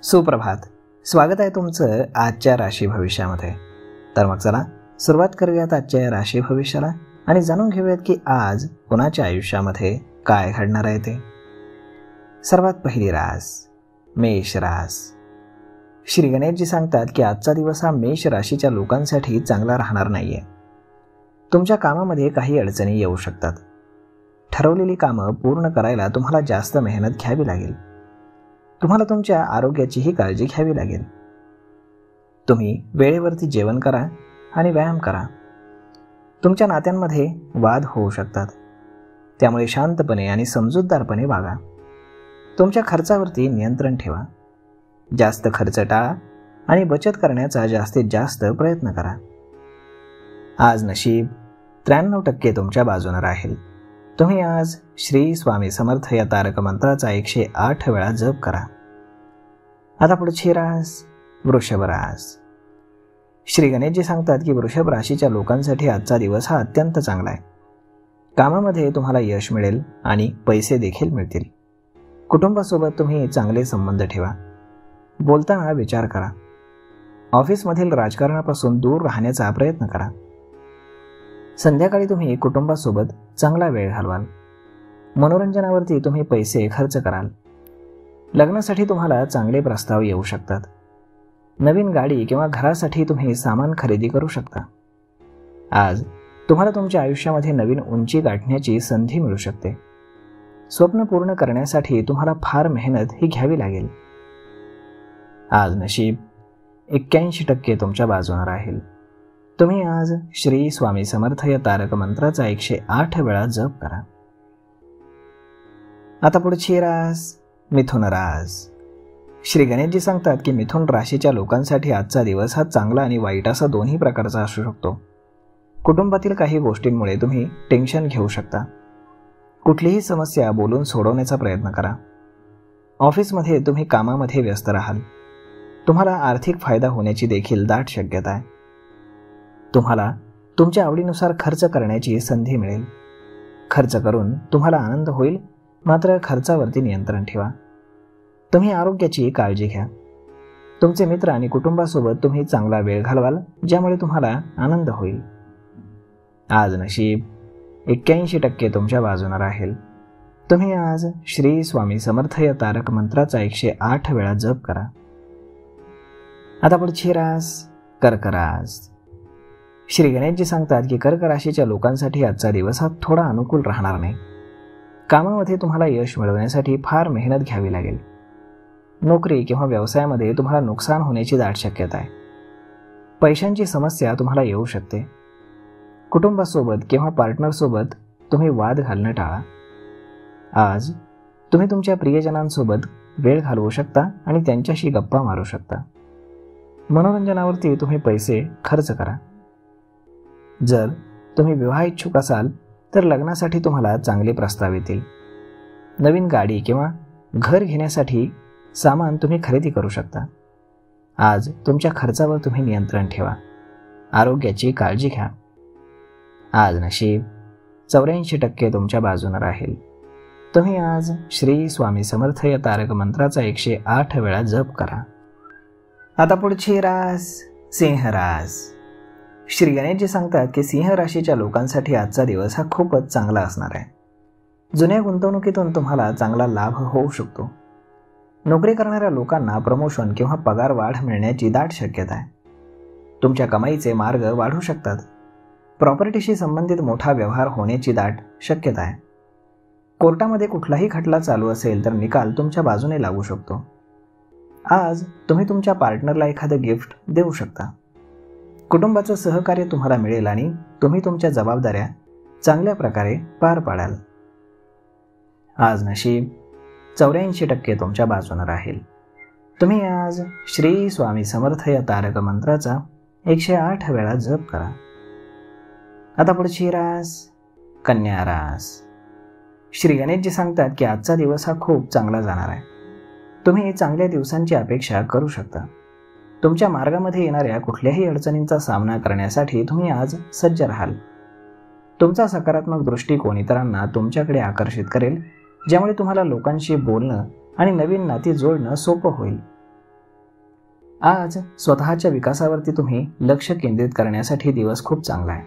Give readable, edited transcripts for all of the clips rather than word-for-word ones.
सुप्रभात. स्वागत आहे तुमचं आजच्या राशी भविष्यामध्ये. तर मग चला सुरुवात करूयात आजच्या राशी भविष्याला आणि जाणून घेऊयात की आज कुणाच्या आयुष्यामध्ये काय घडणार आहे ते. सर्वात पहिली रास मेष रास. श्री गणेशजी सांगतात की आजचा दिवस हा मेष राशीच्या लोकांसाठी चांगला राहणार नाहीये. तुमच्या कामामध्ये काही अडचणी येऊ शकतात. ठरवलेली कामं पूर्ण करायला तुम्हाला जास्त मेहनत घ्यावी लागेल. तुम्हाला तुमच्या आरोग्याचीही काळजी घ्यावी लागेल. तुम्ही वेळेवरती जेवण करा आणि व्यायाम करा. तुमच्या नात्यांमध्ये वाद होऊ शकतात, त्यामुळे शांतपणे आणि समजूतदारपणे वागा. तुमच्या खर्चावरती नियंत्रण ठेवा. जास्त खर्च टाळा आणि बचत करण्याचा जास्तीत जास्त प्रयत्न करा. आज नशीब 93% तुमच्या बाजूने राहील. तुम्ही आज श्री स्वामी समर्थ या तारक मंत्राचा 108 वेळा जप करा. आता पुढची रास वृषभ रास. श्री गणेशजी सांगतात की वृषभ राशीच्या लोकांसाठी आजचा दिवस हा अत्यंत चांगला आहे. कामामध्ये तुम्हाला यश मिळेल आणि पैसे देखील मिळतील. कुटुंबासोबत तुम्ही चांगले संबंध ठेवा. बोलताना विचार करा. ऑफिसमधील राजकारणापासून दूर राहण्याचा प्रयत्न करा. संध्याकाळी तुम्ही कुटुंबासोबत चांगला वेळ घालवाल. मनोरंजनावरती तुम्ही पैसे खर्च कराल. लग्नासाठी तुम्हाला चांगले प्रस्ताव येऊ शकतात. नवीन गाडी किंवा घरासाठी तुम्ही सामान खरेदी करू शकता. आज तुम्हाला तुमच्या आयुष्यामध्ये नवीन उंची गाठण्याची संधी मिळू शकते. स्वप्न पूर्ण करण्यासाठी तुम्हाला फार मेहनत ही घ्यावी लागेल. आज नशीब 81% तुमच्या बाजूने राहील. तुम्ही आज श्री स्वामी समर्थ या तारक मंत्राचा 108 वेळा जप करा. आता पुढची रास मिथुन रास. श्री गणेशजी सांगतात की मिथुन राशीच्या लोकांसाठी आजचा दिवस हा चांगला आणि वाईट असा दोन्ही प्रकारचा असू शकतो. कुटुंबातील काही गोष्टींमुळे तुम्ही टेन्शन घेऊ शकता. कुठलीही समस्या बोलून सोडवण्याचा प्रयत्न करा. ऑफिसमध्ये तुम्ही कामामध्ये व्यस्त राहाल. तुम्हाला आर्थिक फायदा होण्याची देखील दाट शक्यता आहे. तुम्हाला तुमच्या आवडीनुसार खर्च करण्याची संधी मिळेल. खर्च करून तुम्हाला आनंद होईल, मात्र खर्चावरती नियंत्रण ठेवा. तुम्ही आरोग्याची काळजी घ्या. तुमचे मित्र आणि कुटुंबासोबत तुम्ही चांगला वेळ घालवाल, ज्यामुळे तुम्हाला आनंद होईल. आज नशीब 81% तुमच्या बाजूने राहील. तुम्ही आज श्री स्वामी समर्थ या तारक मंत्राचा 108 वेळा जप करा. आता पुढची रास कर्क रास. श्री गणेशजी सांगतात की कर्क राशीच्या लोकांसाठी आजचा दिवस हा थोडा अनुकूल राहणार नाही. कामामध्ये तुम्हाला यश मिळवण्यासाठी फार मेहनत घ्यावी लागेल. नोकरी किंवा व्यवसायामध्ये तुम्हाला नुकसान होण्याची दाट शक्यता आहे. पैशांची समस्या तुम्हाला येऊ शकते. कुटुंबासोबत किंवा पार्टनरसोबत तुम्ही वाद घालणं टाळा. आज तुम्ही तुमच्या प्रियजनांसोबत वेळ घालवू शकता आणि त्यांच्याशी गप्पा मारू शकता. मनोरंजनावरती तुम्ही पैसे खर्च करा. जर तुम्ही विवाह इच्छुक असाल तर लग्नासाठी तुम्हाला चांगले प्रस्ताव येतील. नवीन गाडी किंवा घर घेण्यासाठी सामान तुम्ही खरेदी करू शकता. आज तुमच्या खर्चावर तुम्ही नियंत्रण ठेवा. आरोग्याची काळजी घ्या. आज नशीब 84% तुमच्या बाजूने राहील. तुम्ही आज श्री स्वामी समर्थ या तारक मंत्राचा 108 वेळा जप करा. आता पुढची रास सिंह रास. श्री गणेशजी सांगतात की सिंह राशीच्या लोकांसाठी आजचा दिवस हा खूपच चांगला असणार आहे. जुन्या गुंतवणुकीतून तुम्हाला चांगला लाभ होऊ शकतो. नोकरी करणाऱ्या लोकांना प्रमोशन किंवा पगार वाढ मिळण्याची दाट शक्यता आहे. तुमच्या कमाईचे मार्ग वाढू शकतात. प्रॉपर्टीशी संबंधित मोठा व्यवहार होण्याची दाट शक्यता आहे. कोर्टामध्ये कुठलाही खटला चालू असेल तर निकाल तुमच्या बाजूने लागू शकतो. आज तुम्ही तुमच्या पार्टनरला एखादं गिफ्ट देऊ शकता. कुटुंबाचं सहकार्य तुम्हाला मिळेल आणि तुम्ही तुमच्या जबाबदाऱ्या चांगल्या प्रकारे पार पाडाल. आज नशीब 84% तुमच्या बाजूने राहील. तुम्ही आज श्री स्वामी समर्थ या तारक मंत्राचा 108 वेळा जप करा. आता पुढची रास कन्या रास. श्री गणेशजी सांगतात की आजचा दिवस हा खूप चांगला जाणार आहे. तुम्ही चांगल्या दिवसांची अपेक्षा करू शकता. तुमच्या मार्गामध्ये येणाऱ्या कुठल्याही अडचणींचा सामना करण्यासाठी तुम्ही आज सज्ज राहाल. तुमचा सकारात्मक दृष्टिकोन इतरांना तुमच्याकडे आकर्षित करेल, ज्यामुळे तुम्हाला लोकांशी बोलणं आणि नवीन नाती जोडणं सोपं होईल. आज स्वतःच्या विकासावरती तुम्ही लक्ष केंद्रित करण्यासाठी दिवस खूप चांगला आहे.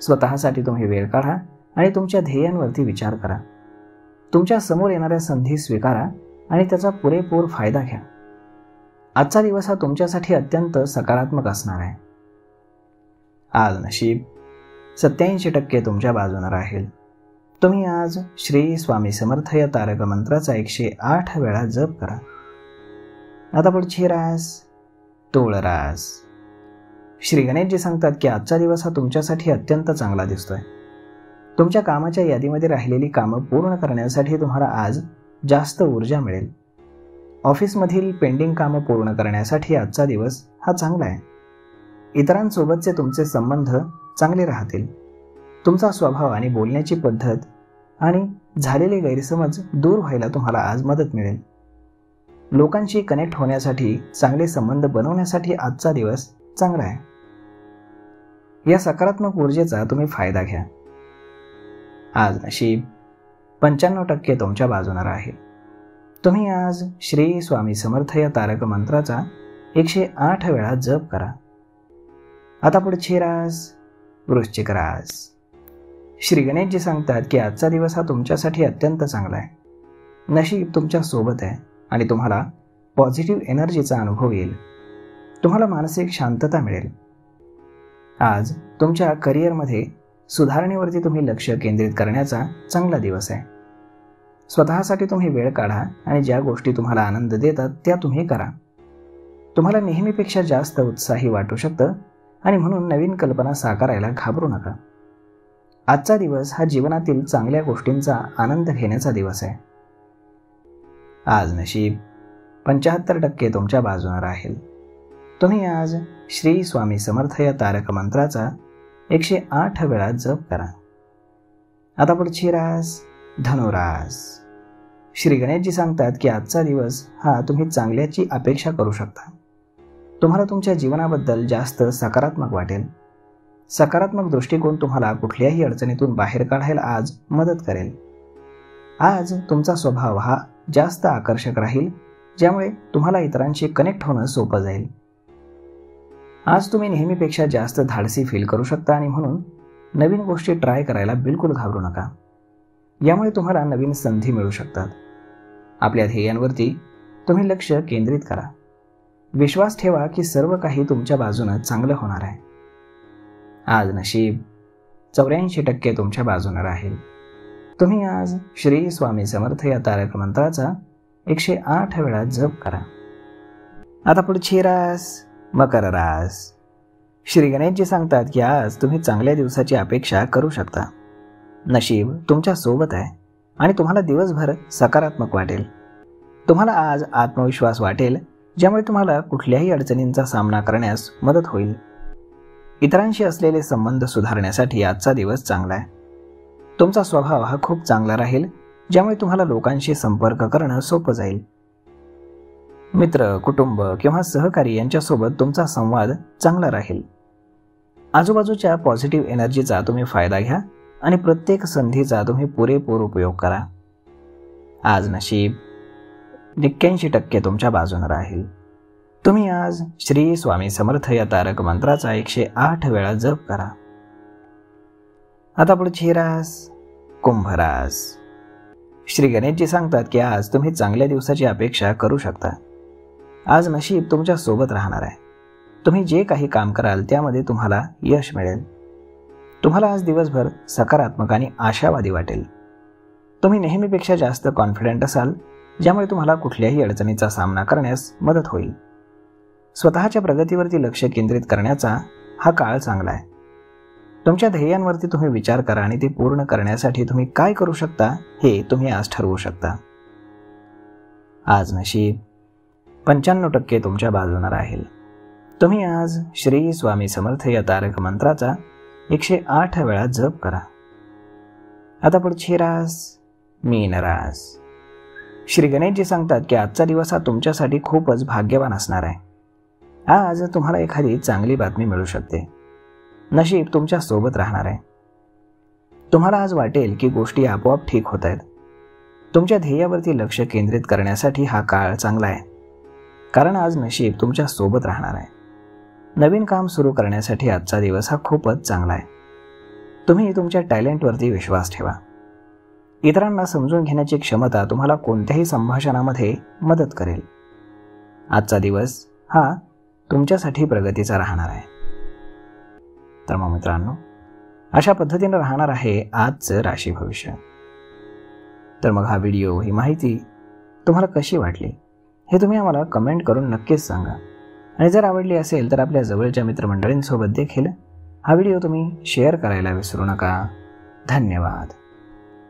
स्वतःसाठी तुम्ही वेळ काढा आणि तुमच्या ध्येयांवरती विचार करा. तुमच्या समोर येणाऱ्या संधी स्वीकारा आणि त्याचा पुरेपूर फायदा घ्या. आजचा दिवस हा तुमच्यासाठी अत्यंत सकारात्मक असणार आहे. आज नशीब 87% तुमच्या बाजूने राहील. तुम्ही आज श्री स्वामी समर्थ या तारक मंत्राचा 108 वेळा जप करा. आता पुढची रास तूळ रास. श्री गणेशजी सांगतात की आजचा दिवस हा तुमच्यासाठी अत्यंत चांगला दिसतोय. तुमच्या कामाच्या यादीमध्ये राहिलेली कामं पूर्ण करण्यासाठी तुम्हाला आज जास्त ऊर्जा मिळेल. ऑफिसमधील पेंडिंग कामं पूर्ण करण्यासाठी आजचा दिवस हा चांगला आहे. इतरांसोबतचे तुमचे संबंध चांगले राहतील. तुमचा स्वभाव आणि बोलण्याची पद्धत आणि झालेले गैरसमज दूर व्हायला तुम्हाला आज मदत मिळेल. लोकांशी कनेक्ट होण्यासाठी, चांगले संबंध बनवण्यासाठी आजचा दिवस चांगला आहे. या सकारात्मक ऊर्जेचा तुम्ही फायदा घ्या. आज नशीब 95% तुमच्या बाजूने राहील. तुम्ही आज श्री स्वामी समर्थ या तारक मंत्राचा 108 वेळा जप करा. आता पुढची रास वृश्चिक रास. श्री गणेशजी सांगतात की आजचा दिवस हा तुमच्यासाठी अत्यंत चांगला आहे. नशीब तुमच्या सोबत आहे आणि तुम्हाला पॉझिटिव्ह एनर्जीचा अनुभव येईल. तुम्हाला मानसिक शांतता मिळेल. आज तुमच्या करिअरमध्ये सुधारणेवरती तुम्ही लक्ष केंद्रित करण्याचा चांगला दिवस आहे. स्वतःसाठी तुम्ही वेळ काढा आणि ज्या गोष्टी तुम्हाला आनंद देतात त्या तुम्ही करा. तुम्हाला नेहमीपेक्षा जास्त उत्साही वाटू शकतं आणि म्हणून नवीन कल्पना साकारायला घाबरू नका. आजचा दिवस हा जीवनातील चांगल्या गोष्टींचा आनंद घेण्याचा दिवस आहे. आज नशीब 75% तुमच्या बाजूने राहील. तुम्ही आज श्री स्वामी समर्थ या तारक मंत्राचा 108 वेळा जप करा. आता पुढची रास धनुरास. श्री गणेशजी सांगतात की आजचा दिवस हा तुम्ही चांगल्याची अपेक्षा करू शकता. तुम्हाला तुमच्या जीवनाबद्दल जास्त सकारात्मक वाटेल. सकारात्मक दृष्टिकोन तुम्हाला कुठल्याही अडचणीतून बाहेर काढायला आज मदत करेल. आज तुमचा स्वभाव हा जास्त आकर्षक राहील, ज्यामुळे तुम्हाला इतरांशी कनेक्ट होणं सोपं जाईल. आज तुम्ही नेहमीपेक्षा जास्त धाडसी फील करू शकता आणि म्हणून नवीन गोष्टी ट्राय करायला बिलकुल घाबरू नका. यामुळे तुम्हाला नवीन संधी मिळू शकतात. आपल्या ध्येयांवरती तुम्ही लक्ष केंद्रित करा. विश्वास ठेवा की सर्व काही तुमच्या बाजूने चांगलं होणार आहे. आज नशीब 84% तुमच्या बाजूने राहील. तुम्ही आज श्री स्वामी समर्थ या तारक मंत्राचा 108 वेळा जप करा. आता पुढची रास मकर रास. श्री गणेशजी सांगतात की आज तुम्ही चांगल्या दिवसाची अपेक्षा करू शकता. नशीब तुमच्या सोबत आहे आणि तुम्हाला दिवसभर सकारात्मक वाटेल. तुम्हाला आज आत्मविश्वास वाटेल, ज्यामुळे तुम्हाला कुठल्याही अडचणींचा सामना करण्यास मदत होईल. इतरांशी असलेले संबंध सुधारण्यासाठी आजचा दिवस चांगला आहे. तुमचा स्वभाव हा खूप चांगला राहील, ज्यामुळे तुम्हाला लोकांशी संपर्क करणं सोपं जाईल. मित्र, कुटुंब किंवा सहकारी यांच्यासोबत तुमचा संवाद चांगला राहील. आजूबाजूच्या पॉझिटिव्ह एनर्जीचा तुम्ही फायदा घ्या आणि प्रत्येक संधीचा तुम्ही पुरेपूर उपयोग करा. आज नशीब 81% तुमच्या बाजूने राहील. तुम्ही आज श्री स्वामी समर्थ या तारक मंत्राचा 108 वेळा जप करा. आता पुढची रास कुंभ रास. श्री गणेशजी सांगतात की आज तुम्ही चांगल्या दिवसाची अपेक्षा करू शकता. आज नशीब तुमच्या सोबत राहणार आहे. तुम्ही जे काही काम कराल त्यामध्ये तुम्हाला यश मिळेल. तुम्हाला आज दिवसभर सकारात्मक आणि आशावादी वाटेल. तुम्ही नेहमीपेक्षा जास्त कॉन्फिडंट असाल, ज्यामुळे तुम्हाला कुठल्याही अडचणीचा सामना करण्यास मदत होईल. स्वतःच्या प्रगतीवरती लक्ष केंद्रित करण्याचा हा काळ चांगला आहे. तुमच्या ध्येयांवरती तुम्ही विचार करा आणि ते पूर्ण करण्यासाठी तुम्ही काय करू शकता हे तुम्ही आज ठरवू शकता. आज नशीब 95% तुमच्या बाजूने राहील. तुम्ही आज श्री स्वामी समर्थ या तारक मंत्राचा 108 वेळा जप करा. आता पुढची रास मीन रास. श्री गणेशजी सांगतात की आजचा दिवस हा तुमच्यासाठी खूपच भाग्यवान असणार आहे. आज तुम्हाला एखादी चांगली बातमी मिळू शकते. नशीब तुमच्या सोबत राहणार आहे. तुम्हाला आज वाटेल की गोष्टी आपोआप ठीक होत आहेत. तुमच्या ध्येयावरती लक्ष केंद्रित करण्यासाठी हा काळ चांगला आहे. कारण आज नशीब तुमच्या सोबत राहणार आहे. नवीन काम सुरू करण्यासाठी आजचा दिवस हा खूपच चांगला आहे. तुम्ही तुमच्या टॅलेंटवरती विश्वास ठेवा. इतरांना समजून घेण्याची क्षमता तुम्हाला कोणत्याही संभाषणामध्ये मदत करेल. आजचा दिवस हा तुमच्यासाठी प्रगतीचा राहणार आहे. तर मग मित्रांनो, अशा पद्धतीने राहणार आहे आजचं राशी भविष्य. तर मग हा व्हिडिओ, ही माहिती तुम्हाला कशी वाटली हे तुम्ही आम्हाला कमेंट करून नक्कीच सांगा. आणि जर आवडली असेल तर आपल्या जवळच्या मित्रमंडळींसोबत देखील हा व्हिडिओ तुम्ही शेअर करायला विसरू नका. धन्यवाद.